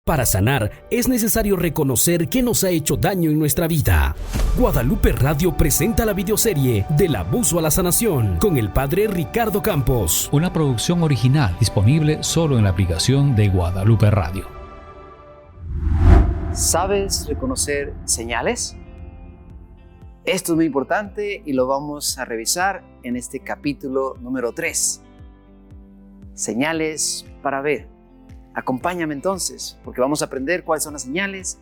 Para sanar, es necesario reconocer qué nos ha hecho daño en nuestra vida. Guadalupe Radio presenta la videoserie Del abuso a la sanación con el padre Ricardo Campos. Una producción original disponible solo en la aplicación de Guadalupe Radio. ¿Sabes reconocer señales? Esto es muy importante y lo vamos a revisar en este capítulo número 3. Señales para ver. Acompáñame entonces, porque vamos a aprender cuáles son las señales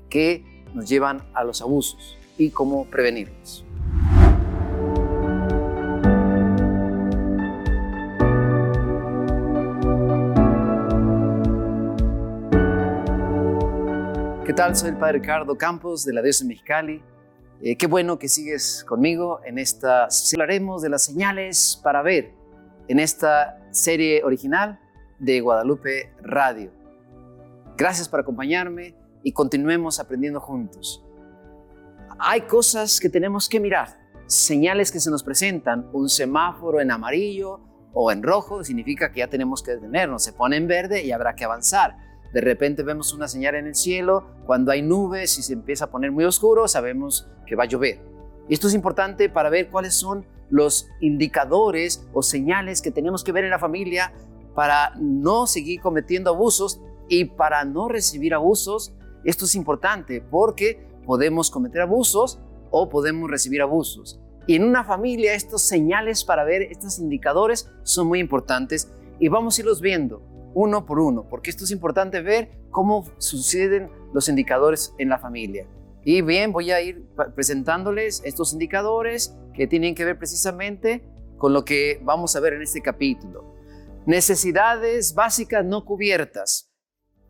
que nos llevan a los abusos y cómo prevenirlos. ¿Qué tal? Soy el padre Ricardo Campos de la Diócesis de Mexicali. Qué bueno que sigues conmigo en esta serie. Hablaremos de las señales para ver en esta serie original de Guadalupe Radio. Gracias por acompañarme y continuemos aprendiendo juntos. Hay cosas que tenemos que mirar, señales que se nos presentan. Un semáforo en amarillo o en rojo significa que ya tenemos que detenernos. Se pone en verde y habrá que avanzar. De repente vemos una señal en el cielo. Cuando hay nubes y se empieza a poner muy oscuro, sabemos que va a llover. Esto es importante para ver cuáles son los indicadores o señales que tenemos que ver en la familia para no seguir cometiendo abusos y para no recibir abusos. Esto es importante porque podemos cometer abusos o podemos recibir abusos. Y en una familia estos señales para ver, estos indicadores son muy importantes y vamos a irlos viendo uno por uno, porque esto es importante ver cómo suceden los indicadores en la familia. Y bien, voy a ir presentándoles estos indicadores que tienen que ver precisamente con lo que vamos a ver en este capítulo. Necesidades básicas no cubiertas.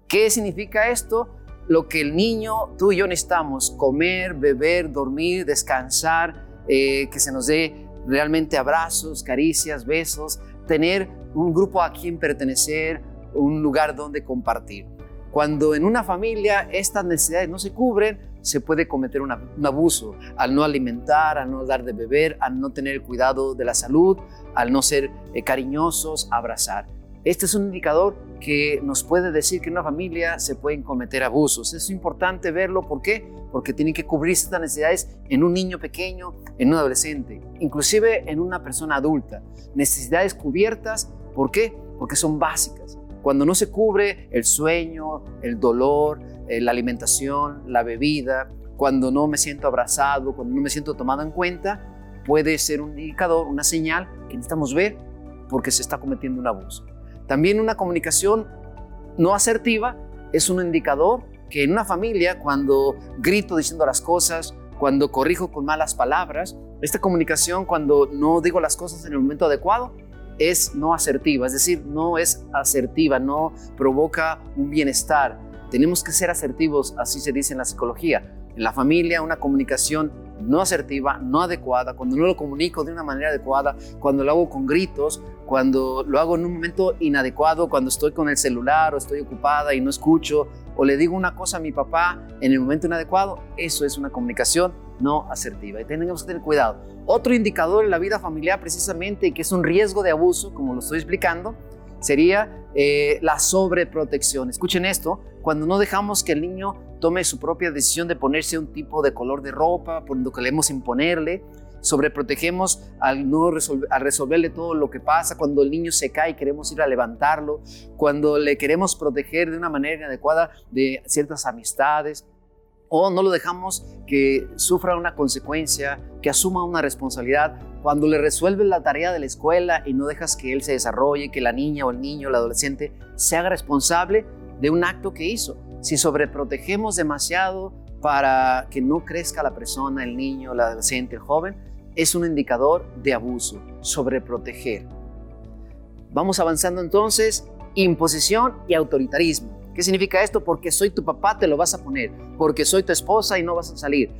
¿Qué significa esto? Lo que el niño, tú y yo necesitamos: comer, beber, dormir, descansar, que se nos dé realmente abrazos, caricias, besos, tener un grupo a quien pertenecer, un lugar donde compartir. Cuando en una familia estas necesidades no se cubren, se puede cometer un abuso al no alimentar, al no dar de beber, al no tener cuidado de la salud, al no ser cariñosos, abrazar. Este es un indicador que nos puede decir que en una familia se pueden cometer abusos. Es importante verlo. ¿Por qué? Porque tienen que cubrirse estas necesidades en un niño pequeño, en un adolescente, inclusive en una persona adulta. Necesidades cubiertas, ¿por qué? Porque son básicas. Cuando no se cubre el sueño, el dolor, la alimentación, la bebida, cuando no me siento abrazado, cuando no me siento tomado en cuenta, puede ser un indicador, una señal que necesitamos ver porque se está cometiendo un abuso. También una comunicación no asertiva es un indicador que en una familia, cuando grito diciendo las cosas, cuando corrijo con malas palabras, esta comunicación, cuando no digo las cosas en el momento adecuado, es no asertiva, es decir, no es asertiva, no provoca un bienestar. Tenemos que ser asertivos, así se dice en la psicología. En la familia, una comunicación no asertiva, no adecuada, cuando no lo comunico de una manera adecuada, cuando lo hago con gritos, cuando lo hago en un momento inadecuado, cuando estoy con el celular o estoy ocupada y no escucho, o le digo una cosa a mi papá en el momento inadecuado, eso es una comunicación no asertiva y tenemos que tener cuidado. Otro indicador en la vida familiar precisamente, y que es un riesgo de abuso, como lo estoy explicando, sería la sobreprotección. Escuchen esto: cuando no dejamos que el niño tome su propia decisión de ponerse un tipo de color de ropa, por lo que queremos imponerle, sobreprotegemos al resolverle todo lo que pasa, cuando el niño se cae y queremos ir a levantarlo, cuando le queremos proteger de una manera inadecuada de ciertas amistades, o no lo dejamos que sufra una consecuencia, que asuma una responsabilidad, cuando le resuelves la tarea de la escuela y no dejas que él se desarrolle, que la niña o el niño, el adolescente, se haga responsable de un acto que hizo. Si sobreprotegemos demasiado para que no crezca la persona, el niño, el adolescente, el joven, es un indicador de abuso, sobreproteger. Vamos avanzando entonces. Imposición y autoritarismo. ¿Qué significa esto? Porque soy tu papá te lo vas a poner, porque soy tu esposa y no vas a salir,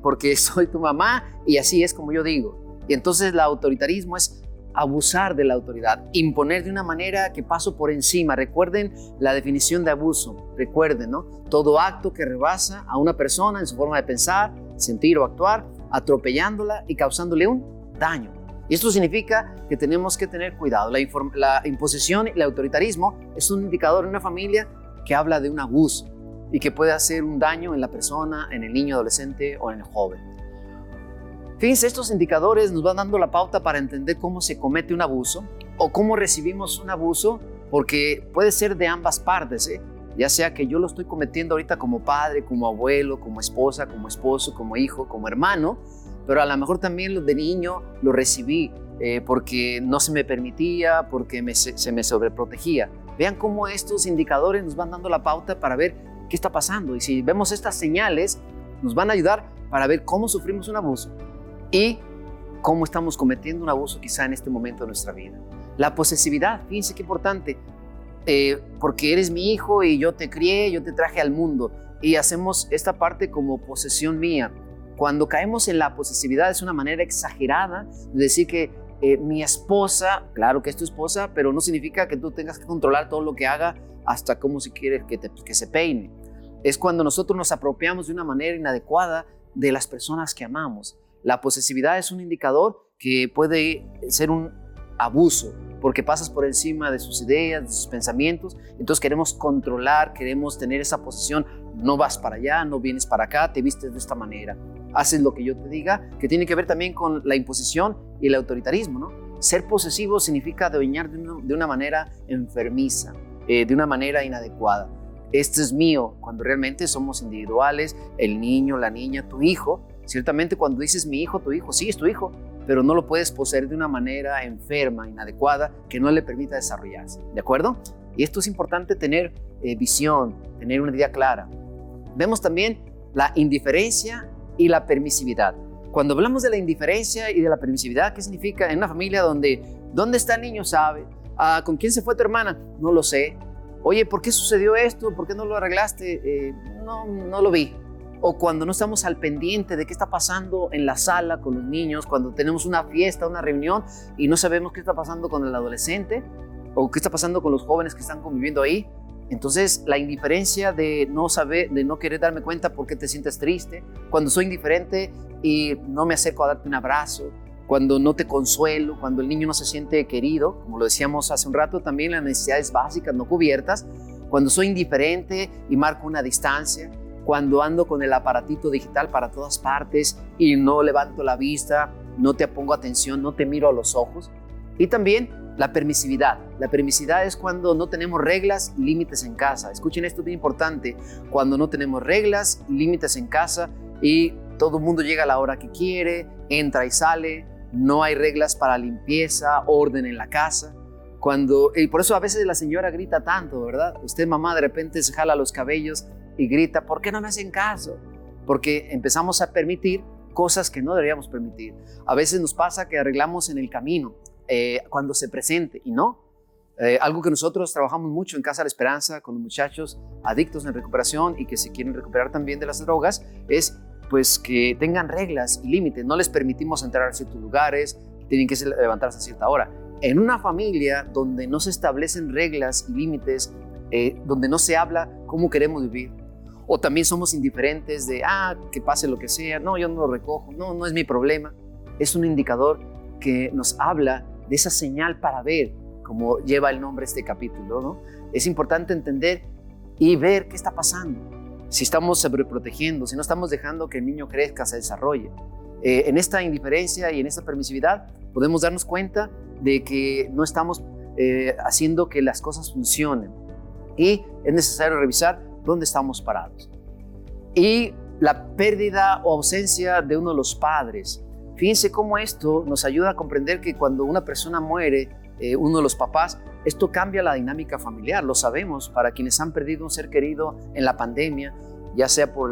porque soy tu mamá y así es como yo digo. Y entonces el autoritarismo es abusar de la autoridad, imponer de una manera que paso por encima. Recuerden la definición de abuso, recuerden, ¿no? Todo acto que rebasa a una persona en su forma de pensar, sentir o actuar, atropellándola y causándole un daño. Y esto significa que tenemos que tener cuidado. La imposición y el autoritarismo es un indicador en una familia que habla de un abuso y que puede hacer un daño en la persona, en el niño, adolescente o en el joven. Fíjense, estos indicadores nos van dando la pauta para entender cómo se comete un abuso o cómo recibimos un abuso, porque puede ser de ambas partes, ya sea que yo lo estoy cometiendo ahorita como padre, como abuelo, como esposa, como esposo, como hijo, como hermano, pero a lo mejor también lo de niño lo recibí porque no se me permitía, porque se me sobreprotegía. Vean cómo estos indicadores nos van dando la pauta para ver qué está pasando, y si vemos estas señales nos van a ayudar para ver cómo sufrimos un abuso y cómo estamos cometiendo un abuso quizá en este momento de nuestra vida. La posesividad, fíjense qué importante, porque eres mi hijo y yo te crié, yo te traje al mundo, y hacemos esta parte como posesión mía. Cuando caemos en la posesividad es una manera exagerada de decir que mi esposa, claro que es tu esposa, pero no significa que tú tengas que controlar todo lo que haga, hasta cómo si quieres que se peine. Es cuando nosotros nos apropiamos de una manera inadecuada de las personas que amamos. La posesividad es un indicador que puede ser un abuso, porque pasas por encima de sus ideas, de sus pensamientos. Entonces queremos controlar, queremos tener esa posesión. No vas para allá, no vienes para acá, te vistes de esta manera, haces lo que yo te diga, que tiene que ver también con la imposición y el autoritarismo, ¿no? Ser posesivo significa dominar de una manera enfermiza, de una manera inadecuada. Este es mío, cuando realmente somos individuales, el niño, la niña, tu hijo. Ciertamente cuando dices mi hijo, tu hijo, sí es tu hijo, pero no lo puedes poseer de una manera enferma, inadecuada, que no le permita desarrollarse, ¿de acuerdo? Y esto es importante, tener visión, tener una idea clara. Vemos también la indiferencia y la permisividad. Cuando hablamos de la indiferencia y de la permisividad, ¿qué significa? En una familia ¿dónde está el niño? ¿Sabe? ¿Con quién se fue tu hermana? No lo sé. Oye, ¿por qué sucedió esto? ¿Por qué no lo arreglaste? No lo vi. O cuando no estamos al pendiente de qué está pasando en la sala con los niños, cuando tenemos una fiesta, una reunión y no sabemos qué está pasando con el adolescente o qué está pasando con los jóvenes que están conviviendo ahí. Entonces, la indiferencia de no saber, de no querer darme cuenta por qué te sientes triste, cuando soy indiferente y no me acerco a darte un abrazo, cuando no te consuelo, cuando el niño no se siente querido, como lo decíamos hace un rato, también las necesidades básicas no cubiertas, cuando soy indiferente y marco una distancia, cuando ando con el aparatito digital para todas partes y no levanto la vista, no te pongo atención, no te miro a los ojos. Y también la permisividad. La permisividad es cuando no tenemos reglas y límites en casa. Escuchen esto, bien importante. Cuando no tenemos reglas y límites en casa y todo el mundo llega a la hora que quiere, entra y sale, no hay reglas para limpieza, orden en la casa. Y por eso a veces la señora grita tanto, ¿verdad? Usted, mamá, de repente se jala los cabellos y grita, ¿por qué no me hacen caso? Porque empezamos a permitir cosas que no deberíamos permitir. A veces nos pasa que arreglamos en el camino, cuando se presente, y no. Algo que nosotros trabajamos mucho en Casa de la Esperanza con los muchachos adictos en recuperación y que se quieren recuperar también de las drogas, es pues que tengan reglas y límites. No les permitimos entrar a ciertos lugares, tienen que levantarse a cierta hora. En una familia donde no se establecen reglas y límites, donde no se habla cómo queremos vivir, o también somos indiferentes de, que pase lo que sea, no, yo no lo recojo, no es mi problema, es un indicador que nos habla de esa señal para ver, como lleva el nombre este capítulo, ¿no? Es importante entender y ver qué está pasando, si estamos sobreprotegiendo, si no estamos dejando que el niño crezca, se desarrolle. En esta indiferencia y en esta permisividad podemos darnos cuenta de que no estamos haciendo que las cosas funcionen, y es necesario revisar dónde estamos parados. Y la pérdida o ausencia de uno de los padres. Fíjense cómo esto nos ayuda a comprender que cuando una persona muere, uno de los papás, esto cambia la dinámica familiar. Lo sabemos para quienes han perdido un ser querido en la pandemia, ya sea por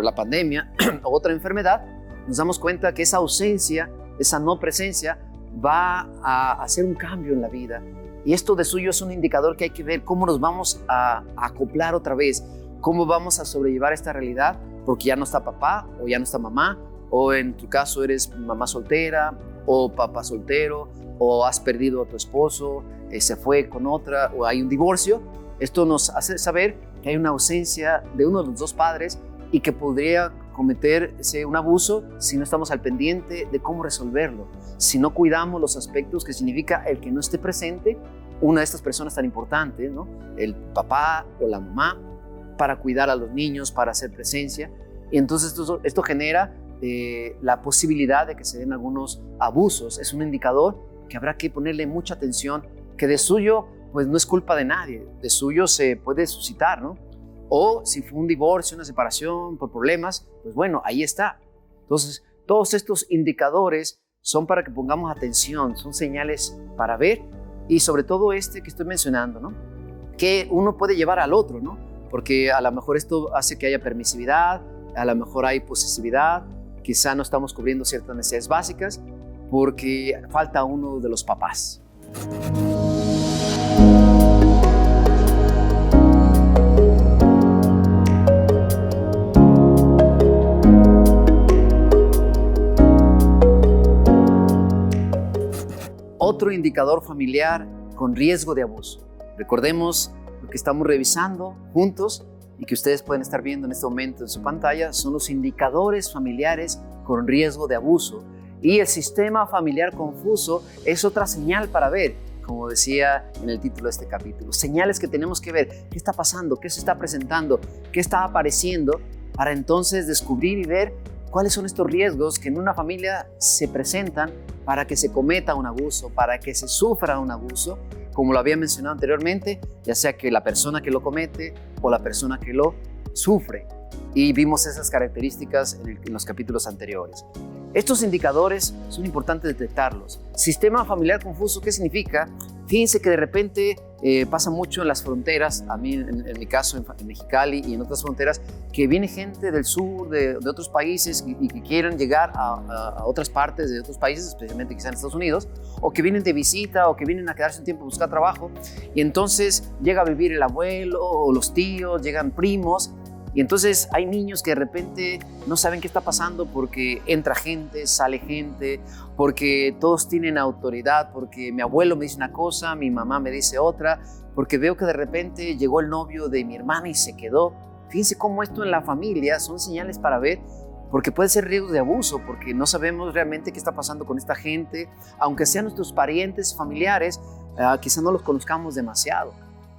la pandemia o otra enfermedad. Nos damos cuenta que esa ausencia, esa no presencia, va a hacer un cambio en la vida. Y esto de suyo es un indicador que hay que ver cómo nos vamos a acoplar otra vez, cómo vamos a sobrellevar esta realidad, porque ya no está papá o ya no está mamá, o en tu caso eres mamá soltera o papá soltero, o has perdido a tu esposo, se fue con otra, o hay un divorcio. Esto nos hace saber que hay una ausencia de uno de los dos padres y que podría cometerse un abuso si no estamos al pendiente de cómo resolverlo, si no cuidamos los aspectos que significa el que no esté presente una de estas personas tan importantes, ¿no? El papá o la mamá, para cuidar a los niños, para hacer presencia. Y entonces esto genera la posibilidad de que se den algunos abusos. Es un indicador que habrá que ponerle mucha atención, que de suyo pues no es culpa de nadie, de suyo se puede suscitar, ¿no? O si fue un divorcio, una separación por problemas, pues bueno, ahí está. Entonces, todos estos indicadores son para que pongamos atención, son señales para ver, y sobre todo este que estoy mencionando, ¿no? Que uno puede llevar al otro, ¿no? Porque a lo mejor esto hace que haya permisividad, a lo mejor hay posesividad, quizá no estamos cubriendo ciertas necesidades básicas porque falta uno de los papás. Otro indicador familiar con riesgo de abuso. Recordemos lo que estamos revisando juntos y que ustedes pueden estar viendo en este momento en su pantalla, son los indicadores familiares con riesgo de abuso. Y el sistema familiar confuso es otra señal para ver, como decía en el título de este capítulo. Señales que tenemos que ver, qué está pasando, qué se está presentando, qué está apareciendo, para entonces descubrir y ver cuáles son estos riesgos que en una familia se presentan para que se cometa un abuso, para que se sufra un abuso, como lo había mencionado anteriormente, ya sea que la persona que lo comete o la persona que lo sufre. Y vimos esas características en los capítulos anteriores. Estos indicadores son importantes detectarlos. Sistema familiar confuso, ¿qué significa? Fíjense que de repente pasa mucho en las fronteras, a mí en mi caso en Mexicali y en otras fronteras, que viene gente del sur, de otros países y que quieren llegar a otras partes de otros países, especialmente quizás en Estados Unidos, o que vienen de visita o que vienen a quedarse un tiempo a buscar trabajo, y entonces llega a vivir el abuelo o los tíos, llegan primos. Y entonces hay niños que de repente no saben qué está pasando porque entra gente, sale gente, porque todos tienen autoridad, porque mi abuelo me dice una cosa, mi mamá me dice otra, porque veo que de repente llegó el novio de mi hermana y se quedó. Fíjense cómo esto en la familia son señales para ver, porque puede ser riesgo de abuso, porque no sabemos realmente qué está pasando con esta gente, aunque sean nuestros parientes, familiares, quizá no los conozcamos demasiado.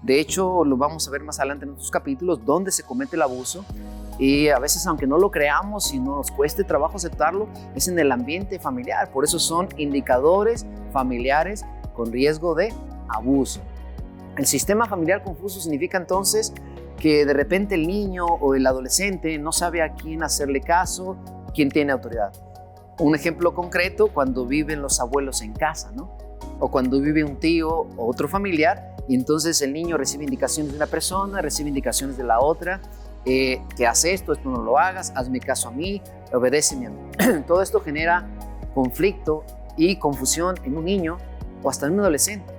De hecho, lo vamos a ver más adelante en otros capítulos, donde se comete el abuso. Y a veces, aunque no lo creamos y nos cueste trabajo aceptarlo, es en el ambiente familiar. Por eso son indicadores familiares con riesgo de abuso. El sistema familiar confuso significa entonces que de repente el niño o el adolescente no sabe a quién hacerle caso, quién tiene autoridad. Un ejemplo concreto, cuando viven los abuelos en casa, ¿no? O cuando vive un tío o otro familiar, y entonces el niño recibe indicaciones de una persona, recibe indicaciones de la otra, que hace esto no lo hagas, hazme caso a mí, obedéceme a mí. Todo esto genera conflicto y confusión en un niño o hasta en un adolescente.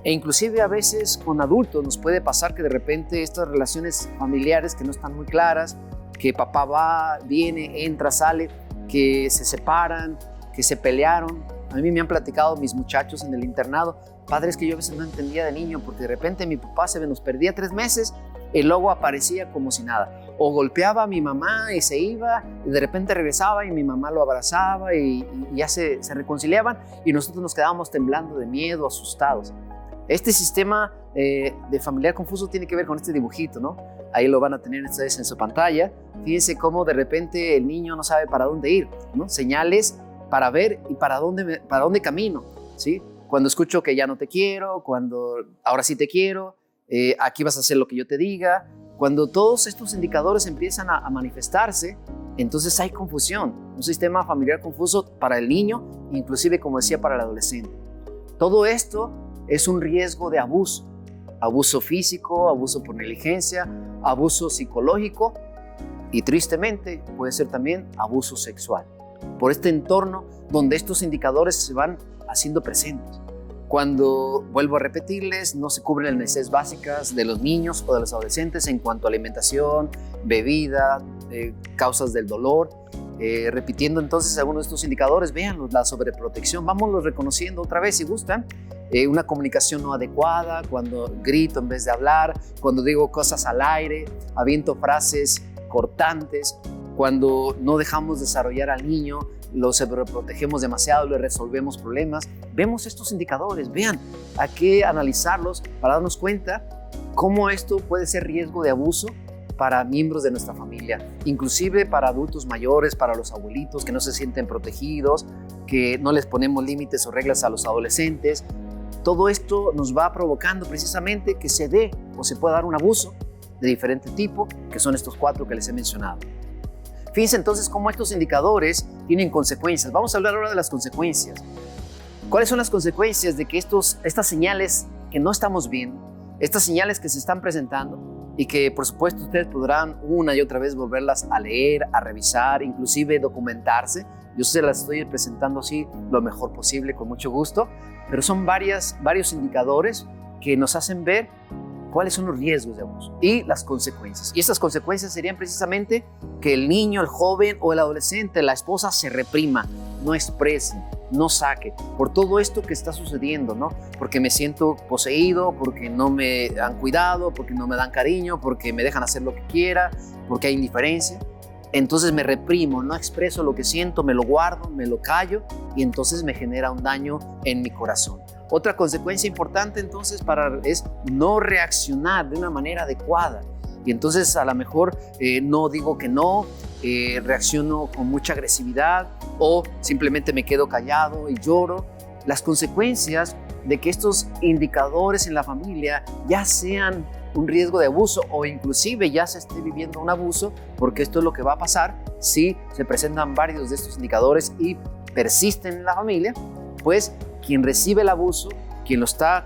E inclusive a veces con adultos nos puede pasar que de repente estas relaciones familiares que no están muy claras, que papá va, viene, entra, sale, que se separan, que se pelearon. A mí me han platicado mis muchachos en el internado, padres que yo a veces no entendía de niño, porque de repente mi papá se nos perdía 3 meses y luego aparecía como si nada. O golpeaba a mi mamá y se iba, y de repente regresaba y mi mamá lo abrazaba y ya se reconciliaban, y nosotros nos quedábamos temblando de miedo, asustados. Este sistema de familiar confuso tiene que ver con este dibujito, ¿no? Ahí lo van a tener ustedes en su pantalla. Fíjense cómo de repente el niño no sabe para dónde ir, ¿no? Señales para ver y para dónde camino, ¿sí? Cuando escucho que ya no te quiero, cuando ahora sí te quiero, aquí vas a hacer lo que yo te diga. Cuando todos estos indicadores empiezan a manifestarse, entonces hay confusión. Un sistema familiar confuso para el niño, inclusive, como decía, para el adolescente. Todo esto es un riesgo de abuso. Abuso físico, abuso por negligencia, abuso psicológico y, tristemente, puede ser también abuso sexual. Por este entorno donde estos indicadores se van haciendo presentes. Cuando, vuelvo a repetirles, no se cubren las necesidades básicas de los niños o de los adolescentes en cuanto a alimentación, bebida, causas del dolor. Repitiendo entonces algunos de estos indicadores, véanlos, la sobreprotección, vámonos reconociendo otra vez si gustan. Una comunicación no adecuada, cuando grito en vez de hablar, cuando digo cosas al aire, aviento frases cortantes, cuando no dejamos desarrollar al niño los sobreprotegemos demasiado, le resolvemos problemas. Vemos estos indicadores, vean, hay que analizarlos para darnos cuenta cómo esto puede ser riesgo de abuso para miembros de nuestra familia, inclusive para adultos mayores, para los abuelitos que no se sienten protegidos, que no les ponemos límites o reglas a los adolescentes. Todo esto nos va provocando precisamente que se dé o se pueda dar un abuso de diferente tipo, que son estos 4 que les he mencionado. Fíjense entonces cómo estos indicadores tienen consecuencias. Vamos a hablar ahora de las consecuencias. ¿Cuáles son las consecuencias de que estas señales que no estamos viendo, estas señales que se están presentando y que por supuesto ustedes podrán una y otra vez volverlas a leer, a revisar, inclusive documentarse? Yo se las estoy presentando así lo mejor posible, con mucho gusto, pero son varios indicadores que nos hacen ver cuáles son los riesgos de abuso y las consecuencias. Y estas consecuencias serían precisamente que el niño, el joven o el adolescente, la esposa se reprima, no exprese, no saque, por todo esto que está sucediendo, ¿no? Porque me siento poseído, porque no me han cuidado, porque no me dan cariño, porque me dejan hacer lo que quiera, porque hay indiferencia. Entonces me reprimo, no expreso lo que siento, me lo guardo, me lo callo y entonces me genera un daño en mi corazón. Otra consecuencia importante entonces es no reaccionar de una manera adecuada. Y entonces a lo mejor no digo que no, reacciono con mucha agresividad o simplemente me quedo callado y lloro. Las consecuencias de que estos indicadores en la familia ya sean un riesgo de abuso o inclusive ya se esté viviendo un abuso, porque esto es lo que va a pasar si se presentan varios de estos indicadores y persisten en la familia, pues quien recibe el abuso, quien lo está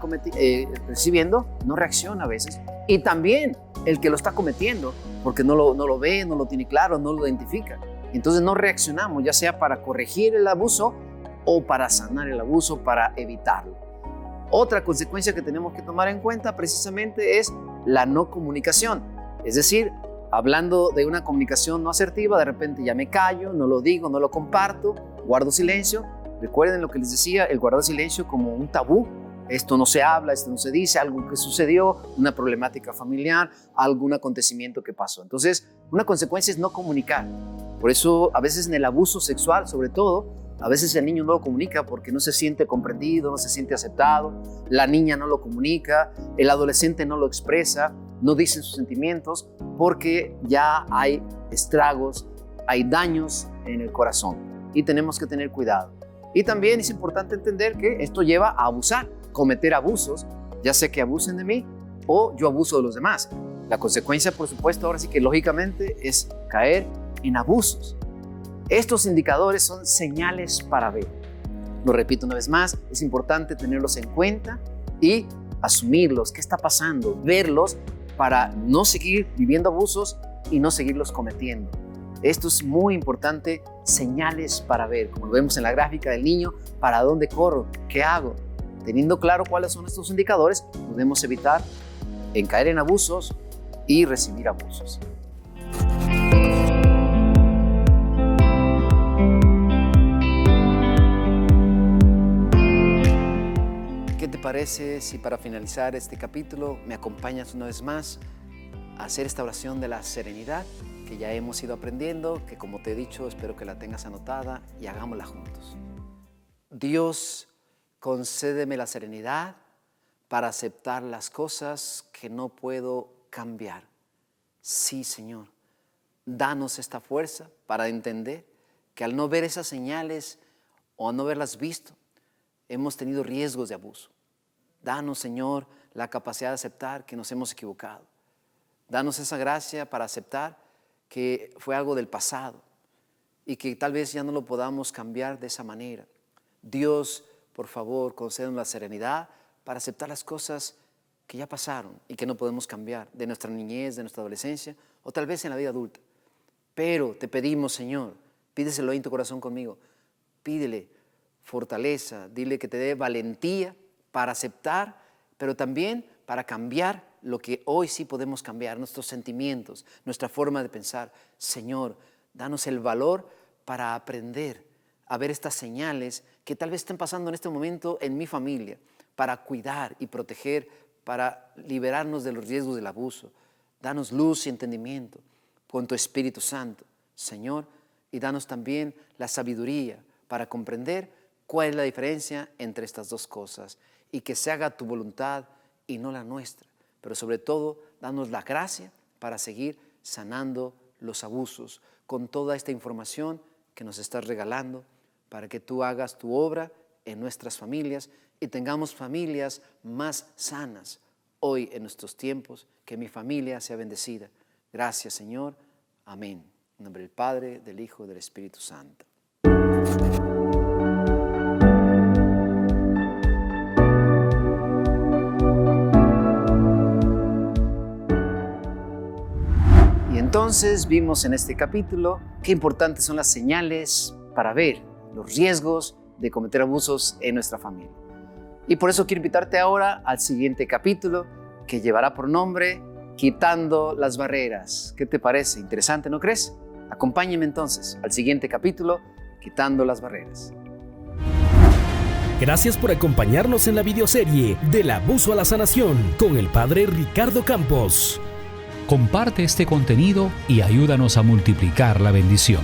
recibiendo, no reacciona a veces. Y también el que lo está cometiendo, porque no lo ve, no lo tiene claro, no lo identifica. Entonces no reaccionamos, ya sea para corregir el abuso o para sanar el abuso, para evitarlo. Otra consecuencia que tenemos que tomar en cuenta precisamente es la no comunicación. Es decir, hablando de una comunicación no asertiva, de repente ya me callo, no lo digo, no lo comparto, guardo silencio. Recuerden lo que les decía, el guardar silencio como un tabú. Esto no se habla, esto no se dice, algo que sucedió, una problemática familiar, algún acontecimiento que pasó. Entonces, una consecuencia es no comunicar. Por eso, a veces en el abuso sexual, sobre todo, a veces el niño no lo comunica porque no se siente comprendido, no se siente aceptado, la niña no lo comunica, el adolescente no lo expresa, no dice sus sentimientos porque ya hay estragos, hay daños en el corazón y tenemos que tener cuidado. Y también es importante entender que esto lleva a abusar, cometer abusos, ya sea que abusen de mí o yo abuso de los demás. La consecuencia, por supuesto, ahora sí que lógicamente es caer en abusos. Estos indicadores son señales para ver. Lo repito una vez más, es importante tenerlos en cuenta y asumirlos, qué está pasando, verlos para no seguir viviendo abusos y no seguirlos cometiendo. Esto es muy importante, señales para ver, como lo vemos en la gráfica del niño, para dónde corro, qué hago. Teniendo claro cuáles son estos indicadores, podemos evitar en caer en abusos y recibir abusos. ¿Qué te parece si para finalizar este capítulo me acompañas una vez más a hacer esta oración de la serenidad que ya hemos ido aprendiendo, que como te he dicho, espero que la tengas anotada y hagámosla juntos? Dios, concédeme la serenidad para aceptar las cosas que no puedo cambiar. Sí, Señor, danos esta fuerza para entender que al no ver esas señales o al no haberlas visto, hemos tenido riesgos de abuso. Danos, Señor, la capacidad de aceptar que nos hemos equivocado. Danos esa gracia para aceptar que fue algo del pasado y que tal vez ya no lo podamos cambiar de esa manera. Dios, por favor, concédenos la serenidad para aceptar las cosas que ya pasaron y que no podemos cambiar, de nuestra niñez, de nuestra adolescencia o tal vez en la vida adulta. Pero te pedimos, Señor, pídeselo ahí en tu corazón conmigo, pídele fortaleza, dile que te dé valentía para aceptar, pero también para cambiar lo que hoy sí podemos cambiar, nuestros sentimientos, nuestra forma de pensar. Señor, danos el valor para aprender a ver estas señales que tal vez estén pasando en este momento en mi familia, para cuidar y proteger, para liberarnos de los riesgos del abuso. Danos luz y entendimiento con tu Espíritu Santo. Señor, y danos también la sabiduría para comprender cuál es la diferencia entre estas dos cosas y que se haga tu voluntad y no la nuestra. Pero sobre todo, danos la gracia para seguir sanando los abusos con toda esta información que nos estás regalando para que tú hagas tu obra en nuestras familias y tengamos familias más sanas hoy en nuestros tiempos, que mi familia sea bendecida. Gracias, Señor. Amén. En nombre del Padre, del Hijo y del Espíritu Santo. Y entonces vimos en este capítulo qué importantes son las señales para ver los riesgos de cometer abusos en nuestra familia. Y por eso quiero invitarte ahora al siguiente capítulo que llevará por nombre Quitando las barreras. ¿Qué te parece? Interesante, ¿no crees? Acompáñenme entonces al siguiente capítulo, Quitando las barreras. Gracias por acompañarnos en la videoserie Del abuso a la sanación con el Padre Ricardo Campos. Comparte este contenido y ayúdanos a multiplicar la bendición.